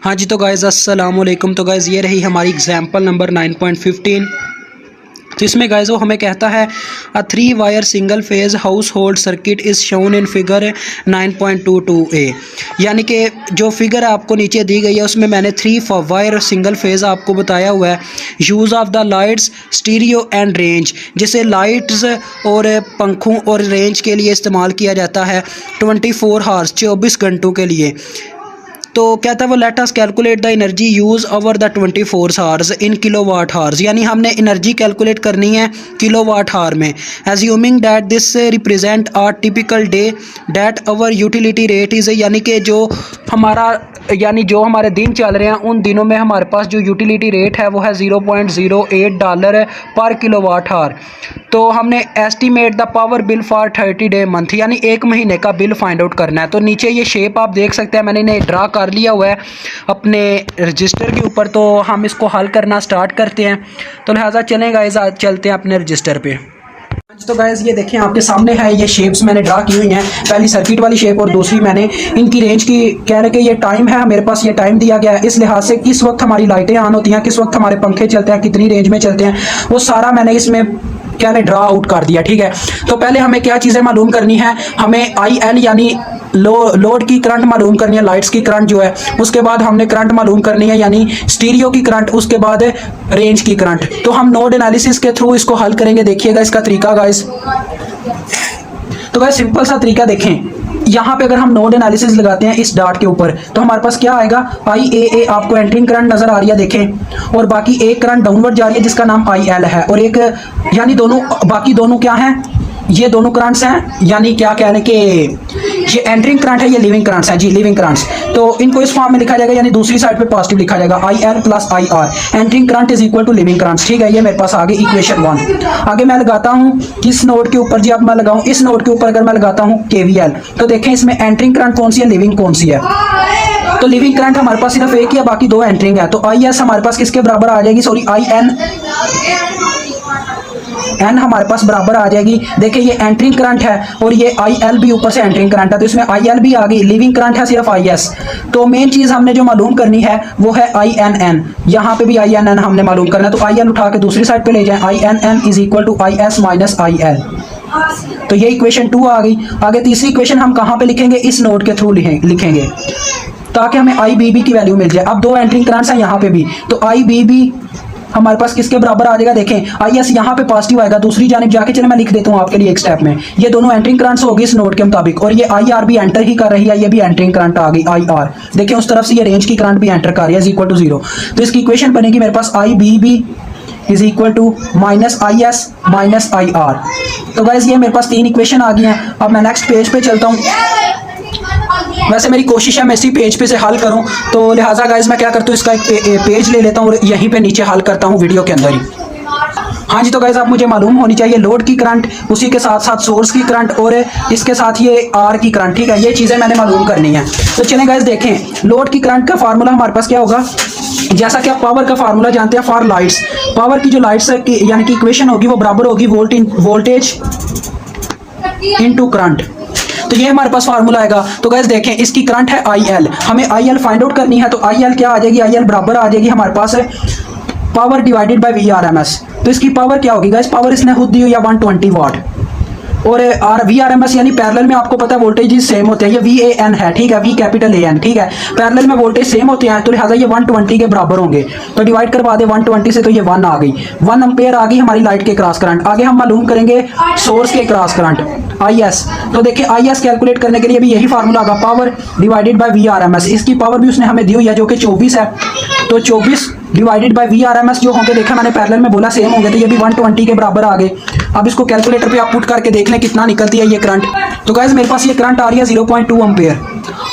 हाँ जी, तो गाइज़ अस्सलाम वालेकुम। तो गाइज़ ये रही हमारी एग्जांपल नंबर 9.15। तो इसमें गाइज़ वो हमें कहता है अ 3 wire single phase house hold circuit is shown in figure 9.22a। यानी कि जो फिगर आपको नीचे दी गई है उसमें मैंने 3 वायर सिंगल फेज आपको बताया हुआ है। Use of the lights stereo and range, जिसे लाइट्स और पंखों और रेंज के लिए इस्तेमाल किया जाता है 24 हावर्स 24 घंटों के लिए। तो कहता है वो let us calculate the energy use over the 24 hours in kilowatt hours, यानी हमने एनर्जी कैलकुलेट करनी है किलोवाट हावर में। Assuming that this represent a typical day that our utility rate is, यानी कि जो हमारे दिन चल रहे हैं उन दिनों में हमारे पास जो यूटिलिटी रेट है वो है $0.08 पर किलोवाट हावर। तो हमने estimate the power bill for 30 day month, यानी एक महीने का बिल फाइंड आउट करना है। तो नीचे ये शेप आप देख सकते हैं, मैंने इन्हें ड्रा कर लिया हुआ है अपने रजिस्टर के ऊपर। तो हम इसको हल करना स्टार्ट करते हैं। तो लिहाजा चलें गाइस, चलते हैं अपने रजिस्टर पे। तो गाइस ये देखें आपके सामने है, ये शेप्स मैंने ड्रा की हुई हैं। पहली सर्किट वाली शेप और दूसरी मैंने इनकी रेंज की कह रहे कि ये टाइम है, मेरे पास ये टाइम दिया गया है। इस लिहाज से किस वक्त हमारी लाइटें ऑन होती हैं, किस वक्त हमारे पंखे चलते हैं, कितनी रेंज में चलते हैं, वो सारा मैंने इसमें क्या है ड्रा आउट कर दिया। ठीक है, तो पहले हमें क्या चीज़ें मालूम करनी है, हमें IN यानी लोड की करंट मालूम करनी है, लाइट्स की करंट जो है। उसके बाद हमने करंट मालूम करनी है यानी स्टीरियो की करंट, उसके बाद रेंज की करंट। तो हम नोड एनालिसिस के थ्रू इसको हल करेंगे। देखिएगा इसका तरीका गाइस। तो गाइस सिंपल सा तरीका देखें, यहाँ पे अगर हम नोड एनालिसिस लगाते हैं इस डॉट के ऊपर तो हमारे पास क्या आएगा, IA आपको एंट्रिंग करंट नजर आ रही है देखें, और बाकी एक करंट डाउनवर्ड जा रही है जिसका नाम IL है, और एक यानी बाकी दोनों क्या हैं, ये दोनों करंट्स हैं, यानी क्या कह रहे हैं कि ये एंट्रिंग करंट है, ये लिविंग करंट्स हैं जी, लिविंग करंट्स। तो इनको इस फॉर्म में लिखा जाएगा, यानी दूसरी साइड पे पॉजिटिव लिखा जाएगा, IL plus IR entering current is equal to leaving currents. ठीक है, ये मेरे पास आगे इक्वेशन 1। आगे मैं लगाता हूँ किस नोड के ऊपर जी, अब मैं लगाऊं इस नोड के ऊपर। अगर मैं लगाता हूँ KVL तो देखें इसमें एंट्रिंग करंट कौन सी है, लिविंग कौन सी है। तो लिविंग करंट हमारे पास सिर्फ एक ही है, बाकी दो एंट्रिंग है। तो IS हमारे पास किसके बराबर आ जाएगी, सॉरी N हमारे पास बराबर आ जाएगी। देखिए ये एंट्रिंग करंट है और ये IL भी ऊपर से एंट्रिंग करंट है, तो इसमें IL भी आ गई। लिविंग करंट है सिर्फ IS। तो मेन चीज हमने जो मालूम करनी है वो है INN। यहाँ पे भी INN हमने मालूम करना है, तो IL उठा के दूसरी साइड पे ले जाएं। INN is equal to IS minus IL। तो ये इक्वेशन 2 आ गई। आगे तीसरी इक्वेशन हम कहाँ पे लिखेंगे, इस नोड के थ्रू लिखेंगे ताकि हमें IBB की वैल्यू मिल जाए। अब दो एंट्रिंग करंट्स हैं यहाँ पे भी, तो IBB हमारे पास किसके बराबर आ जाएगा, देखें IS यहाँ पे पॉजिटिव आएगा, दूसरी जानिब जाके चले मैं लिख देता हूँ आपके लिए एक स्टेप में। ये दोनों एंट्रिंग करंट्स होगी इस नोड के मुताबिक, और ये IR भी एंटर ही कर रही है, ये भी एंट्रिंग करंट आ गई IR। देखिए उस तरफ से ये रेंज की करंट भी एंटर कर रही है, इज इक्वल टू 0। तो इसकी इक्वेशन बनेगी मेरे पास IBB is equal to minus IS minus IR। तो गाइज ये मेरे पास 3 इक्वेशन आ गई हैं। अब मैं नेक्स्ट पेज पे चलता हूँ। वैसे मेरी कोशिश है मैं इसी पेज पे से हल करूं, तो लिहाजा गाइस मैं क्या करता हूं, इसका एक पेज ले लेता हूं और यहीं पे नीचे हल करता हूं वीडियो के अंदर ही। हाँ जी, तो गाइस आप मुझे मालूम होनी चाहिए लोड की करंट, उसी के साथ साथ सोर्स की करंट और इसके साथ ये R की करंट। ठीक है, ये चीज़ें मैंने मालूम करनी है। तो चलें गाइस देखें, लोड की करंट का फार्मूला हमारे पास क्या होगा, जैसा कि आप पावर का फार्मूला जानते हैं फॉर लाइट्स। पावर की जो लाइट्स यानी कि इक्वेशन होगी वो बराबर होगी वोल्टेज इंटू करंट। तो ये हमारे पास फार्मूला आएगा। तो गाइस देखें इसकी करंट है IL, हमें IL फाइंड आउट करनी है। तो IL क्या आ जाएगी, IL बराबर आ जाएगी हमारे पास है पावर डिवाइडेड बाय VRMS। तो इसकी पावर क्या होगी गाइस, पावर इसने खुद दी हुई है 120 वाट, और VRMS यानी पैरेलल में आपको पता है वोल्टेज सेम होते हैं, ये VAN है। ठीक है, V कैपिटल AN। ठीक है, पैरेलल में वोल्टेज सेम होते हैं, तो लिहाजा ये 120 के बराबर होंगे। तो डिवाइड करवा दे 120 से, तो ये 1 आ गई, 1 एम्पेयर आ गई हमारी लाइट के क्रॉस करंट। आगे हम मालूम करेंगे सोर्स के क्रॉस करंट IS। तो देखिए IS कैलकुलेट करने के लिए भी यही फार्मूला होगा, पावर डिवाइडेड बाय VRMS। इसकी पावर भी उसने हमें दी हुई है जो कि 24 है। तो 24 डिवाइडेड बाय VRMS जो होंगे, देखा मैंने पैरेलल में बोला सेम होंगे, तो ये भी 120 के बराबर आ गए। अब इसको कैलकुलेटर पे आप पुट करके देख लें कितना निकलती है ये करंट। तो गाइस मेरे पास ये करंट आ रही है 0.2 एम्पेयर।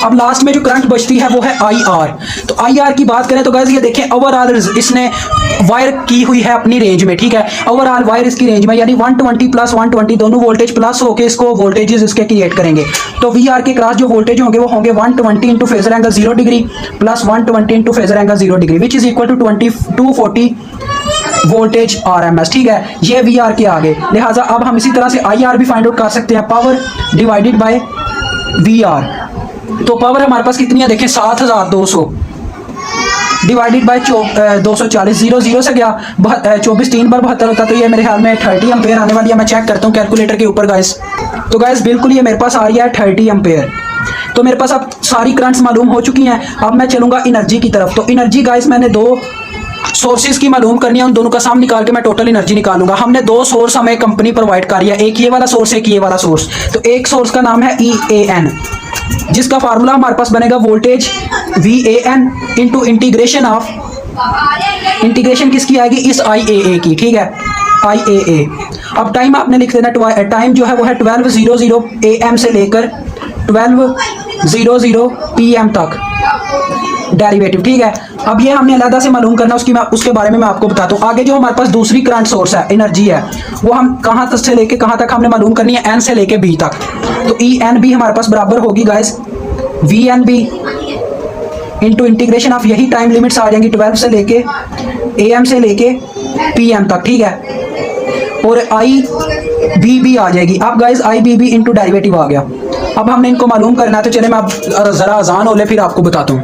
अब लास्ट में जो करंट बचती है वो है IR। तो IR की बात करें तो गाइस ये देखें ओवरऑल इसने वायर की हुई है अपनी रेंज में। ठीक है, ओवरऑल वायर इसकी रेंज में, यानी 120 प्लस 120 दोनों वोल्टेज प्लस होकर इसको वोल्टेजेस इसके क्रिएट करेंगे। तो VR के क्रॉस जो वोल्टेज होंगे वो होंगे 120 into phasor angle 0 degree plus 120 into phasor angle 0 degree which is equal to 240 voltage RMS। ठीक है, ये VR के आगे। लिहाजा अब हम इसी तरह से IR भी फाइंड आउट कर सकते हैं, पावर डिवाइडेड बाय VR। तो पावर हमारे पास कितनी है देखें 7200। डिवाइडेड बाय 240, 0 से गया 24, 3 बार 72 होता, तो ये मेरे ख्याल में 30 एम्पेयर आने वाली है। मैं चेक करता हूँ कैलकुलेटर के ऊपर गाइस। तो गाइस बिल्कुल ये मेरे पास आ रही है 30 एम्पेयर। तो मेरे पास अब सारी करंट्स मालूम हो चुकी हैं। अब मैं चलूंगा एनर्जी की तरफ। तो एनर्जी गाइस मैंने दो सोर्सेज की मालूम करनी है, उन दोनों का सम निकाल के मैं टोटल एनर्जी निकालूंगा। हमने दो सोर्स हमें कंपनी प्रोवाइड कर रही है, एक ये वाला सोर्स, एक ये वाला सोर्स। तो एक सोर्स का नाम है EAN, जिसका फार्मूला हमारे पास बनेगा voltage VAN into integration of, integration किसकी आएगी, इस IAA की, ठीक है, IAA। अब टाइम आपने लिख देना, टाइम जो है वो है 12:00 AM से लेकर 12:00 PM तक डेरिवेटिव, ठीक है। अब ये हमने अलग से मालूम करना, उसके बारे में मैं आपको बताता हूँ। आगे जो हमारे पास दूसरी करंट सोर्स है, एनर्जी है, वो हम कहाँ तक से लेके कहाँ तक हमने मालूम करनी है, N से लेके B तक। तो ENB हमारे पास बराबर होगी guys VNB into integration of, यही टाइम लिमिट्स आ जाएंगी 12 से लेके AM से लेके PM तक, ठीक है। और IBB आ जाएगी। अब गाइस IBB इंटू डेरिवेटिव आ गया। अब हमने इनको मालूम करना है, तो चले मैं अब ज़रा आसान हो ले फिर आपको बताता हूँ।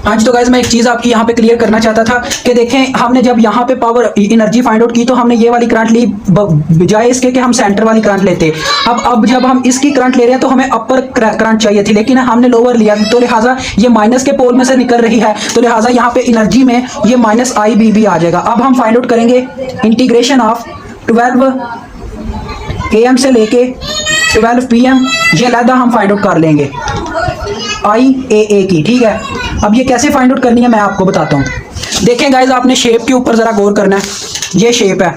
हाँ जी, तो गाइस मैं एक चीज़ आपकी यहाँ पे क्लियर करना चाहता था कि देखें, हमने जब यहाँ पे पावर एनर्जी फाइंड आउट की तो हमने ये वाली करंट ली बजाय इसके कि हम सेंटर वाली करंट लेते। अब जब हम इसकी करंट ले रहे हैं तो हमें अपर करंट चाहिए थी, लेकिन हमने लोअर लिया, तो लिहाजा ये माइनस के पोल में से निकल रही है, तो लिहाजा यहाँ पे एनर्जी में ये -IBB आ जाएगा। अब हम फाइंड आउट करेंगे इंटीग्रेशन ऑफ 12 AM से लेके 12 PM, ये अलग हम फाइंड आउट कर लेंगे IAA की, ठीक है। अब ये कैसे फाइंड आउट करनी है मैं आपको बताता हूँ। देखें गाइज, आपने शेप के ऊपर ज़रा गौर करना है। ये शेप है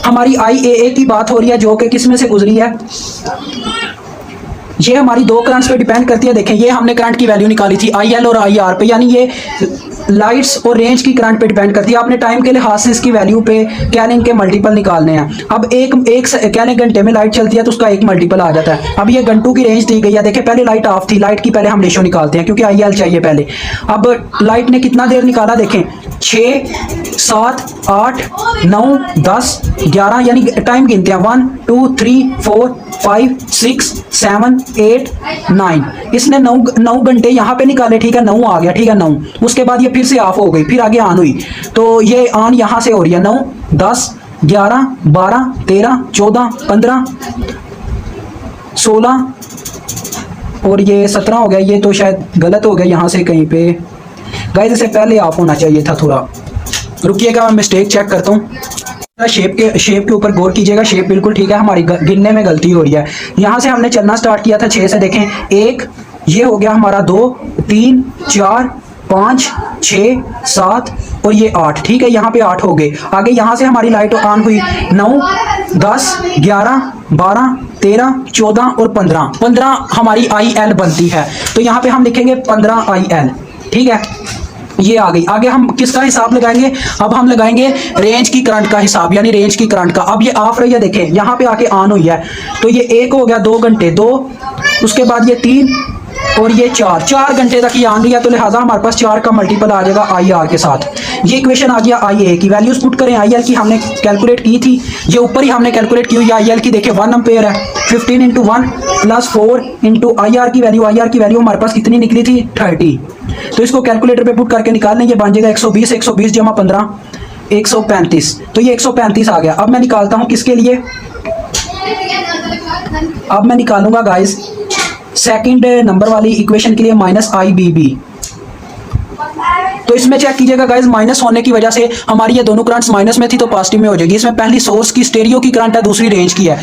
हमारी, IAA की बात हो रही है, जो कि किस में से गुजरी है, ये हमारी दो करंट्स पे डिपेंड करती है। देखें, ये हमने करंट की वैल्यू निकाली थी IL और IR पे, यानी ये लाइट्स और रेंज की करंट पे डिपेंड करती है। आपने टाइम के लिहाज से इसकी वैल्यू पे कैलिंग के मल्टीपल निकालने हैं। अब एक कैलिंग घंटे में लाइट चलती है तो उसका एक मल्टीपल आ जाता है। अब ये घंटों की रेंज दी गई है। देखें, पहले लाइट ऑफ थी, लाइट की पहले हम रेशो निकालते हैं क्योंकि IL चाहिए पहले। अब लाइट ने कितना देर निकाला, देखें 6, 7, 8, 9, 10, 11, यानी टाइम गिनते हैं 1, 2, 3, 4, 5, 6, 7, 8, 9। इसने 9 घंटे यहाँ पे निकाले, ठीक है, 9 आ गया, ठीक है, 9। उसके बाद ये फिर से ऑफ हो गई, फिर आगे ऑन हुई, तो ये ऑन यहाँ से हो रही है 9, 10, 11, 12, 13, 14, 15, 16 और ये 17 हो गया। ये तो शायद गलत हो गया यहाँ से कहीं पे गाइस, इससे पहले ऑफ होना चाहिए था थोड़ा। रुकिएगा, मैं मिस्टेक चेक करता हूँ। शेप के ऊपर गौर कीजिएगा, शेप बिल्कुल ठीक है, हमारी गिनने में गलती हो रही है। यहाँ से हमने चलना स्टार्ट किया था 6 से, देखें 1, ये हो गया हमारा 2, 3, 4, 5, 6, 7 और ये 8, ठीक है, यहाँ पे 8 हो गए। आगे यहाँ से हमारी लाइट ऑन हुई 9, 10, 11, 12, 13, 14 और 15 हमारी IL बनती है। तो यहाँ पे हम लिखेंगे 15 IL, ठीक है, ये आ गई। आगे हम किसका हिसाब लगाएंगे, अब हम लगाएंगे रेंज की करंट का हिसाब, यानी रेंज की करंट का। अब ये ऑफ रही है, देखें यहाँ पे आके ऑन हुई है, तो ये 1 हो गया 2 घंटे, 2, उसके बाद ये 3 और ये 4 घंटे तक ये ऑन रही है, तो लिहाजा हमारे पास 4 का मल्टीपल आ जाएगा IR के साथ। ये इक्वेशन आ गया IA की। वैल्यूज पुट करें, IL की हमने कैलकुलेट की थी, ये ऊपर ही हमने कैलकुलेट की हुई है। IL की देखिए 1 एम्पेयर है, 15 × 1 + 4 × IR की वैल्यू हमारे पास कितनी निकली थी, 30। तो इसको कैलकुलेटर पे पुट करके निकाल लें, ये बन जाएगा 120 जमा 15 135। तो ये 135 आ गया। अब मैं निकालता हूँ किसके लिए, अब मैं निकालूंगा गाइस सेकंड नंबर वाली इक्वेशन के लिए -IBB। तो इसमें चेक कीजिएगा गाइस, माइनस होने की वजह से हमारी ये दोनों करंट्स माइनस में थी तो पॉजिटिव में हो जाएगी। इसमें पहली सोर्स की स्टेरियो की करंट है, दूसरी रेंज की है,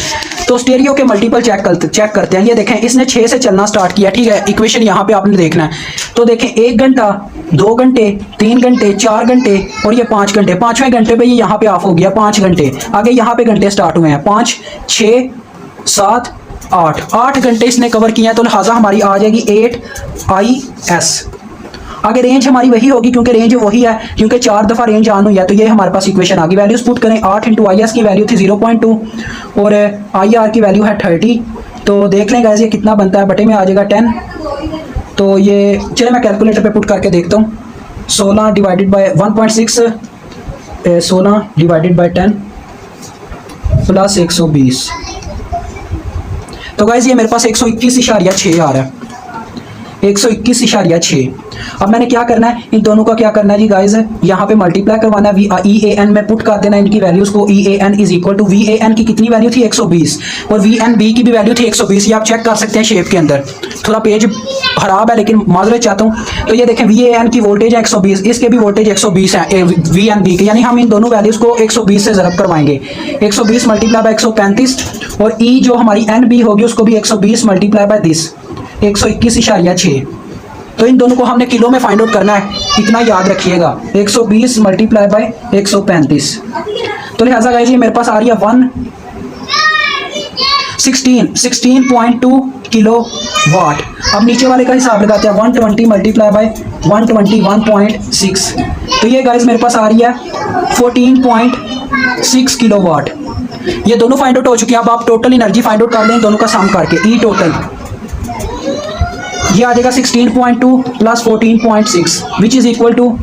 तो स्टेरियो के मल्टीपल चेक करते हैं। ये देखें, इसने 6 से चलना स्टार्ट किया, ठीक है, इक्वेशन यहाँ पे आपने देखना है। तो देखें 1 घंटा, 2 घंटे, 3 घंटे, 4 घंटे और ये 5 घंटे। 5वें घंटे पे ये यहाँ पे ऑफ हो गया, 5 घंटे। आगे यहाँ पे घंटे स्टार्ट हुए हैं, 5, 6, 7, 8 घंटे इसने कवर किया है, तो लिहाजा हमारी आ जाएगी 8IS। आगे रेंज हमारी वही होगी क्योंकि रेंज वही है, क्योंकि 4 दफ़ा रेंज ऑन हुई है। तो ये हमारे पास इक्वेशन आ गई। वैल्यूज पुट करें, 8 × IS की वैल्यू थी 0.2 और IR की वैल्यू है 30। तो देख लें गाइस ये कितना बनता है, बटे में आ जाएगा 10। तो ये चले मैं कैलकुलेटर पे पुट करके देखता हूँ। 16 divided by 1.6, 16 divided by 10 plus 120। तो गाइस ये मेरे पास 121.6 आ रहा है, 121.6। अब मैंने क्या करना है, इन दोनों का क्या करना है जी गाइज, यहाँ पे मल्टीप्लाई करवाना है, EAN में पुट कर देना इनकी वैल्यूज को। EAN is equal to, VAN की कितनी वैल्यू थी 120 और VNB की भी वैल्यू थी 120। ये आप चेक कर सकते हैं शेप के अंदर, थोड़ा पेज खराब है लेकिन माजरत चाहता हूँ। तो ये देखें VAN की वोल्टेज है 120, इसके भी वोल्टेज 120 है VNB के, यानी हम इन दोनों वैल्यूज को 120 से ज़रब करवाएंगे। 120 मल्टीप्लाई बाय 135 और E जो हमारी NB होगी उसको भी 120 मल्टीप्लाई बाय 10, 121.6। तो इन दोनों को हमने किलो में फाइंड आउट करना है, इतना याद रखिएगा, 120 मल्टीप्लाई बाय 135। तो लिहाजा गाइस ये मेरे पास आ रही है 16.2 किलो वाट। अब नीचे वाले का हिसाब लगाते हैं, 120 मल्टीप्लाई बाय 121.6। तो ये गाइस मेरे पास आ रही है 14.6 किलो वाट। ये दोनों फाइंड आउट हो चुके हैं। अब आप टोटल एनर्जी फाइंड आउट कर लें दोनों का सम करके, ई टोटल ये आ जाएगा 16.2 plus 14.6 which is equal to,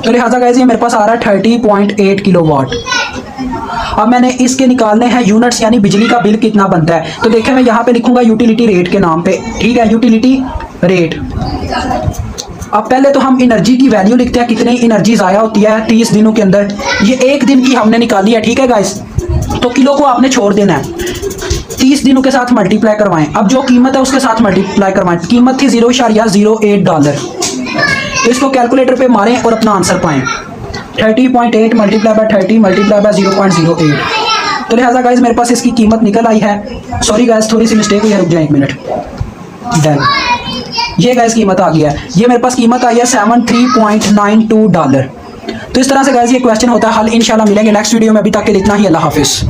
तो लिहाजा गाइस ये मेरे पास आ रहा है 30.8 किलो वाट। अब मैंने इसके निकालने हैं यूनिट्स, यानी बिजली का बिल कितना बनता है। तो देखें मैं यहाँ पे लिखूंगा यूटिलिटी रेट के नाम पे, ठीक है, यूटिलिटी रेट। अब पहले तो हम एनर्जी की वैल्यू लिखते हैं, कितनी एनर्जी ज़ाया होती है 30 दिनों के अंदर। ये एक दिन की हमने निकाली है, ठीक है गाइस। तो किलो को आपने छोड़ देना है, 30 दिनों के साथ मल्टीप्लाई करवाएं। अब जो कीमत है उसके साथ मल्टीप्लाई करवाएं। कीमत थी $0.08। तो इसको कैलकुलेटर पे मारें और अपना आंसर पाएं। 30.8 मल्टीप्लाई बाय 30 मल्टीप्लाई बाय 0.08। तो लिहाजा गाइस मेरे पास इसकी कीमत निकल आई है। सॉरी गाइस थोड़ी सी मिस्टेक हुई है, रुक जाए 1 मिनट। डन, ये गाइस कीमत आ गया है। ये मेरे पास कीमत आई है $73.92। तो इस तरह से गाइस ये क्वेश्चन होता है हल। इंशाल्लाह मिलेंगे नेक्स्ट वीडियो में, अभी तक के लिए इतना ही। अल्लाह हाफिज़।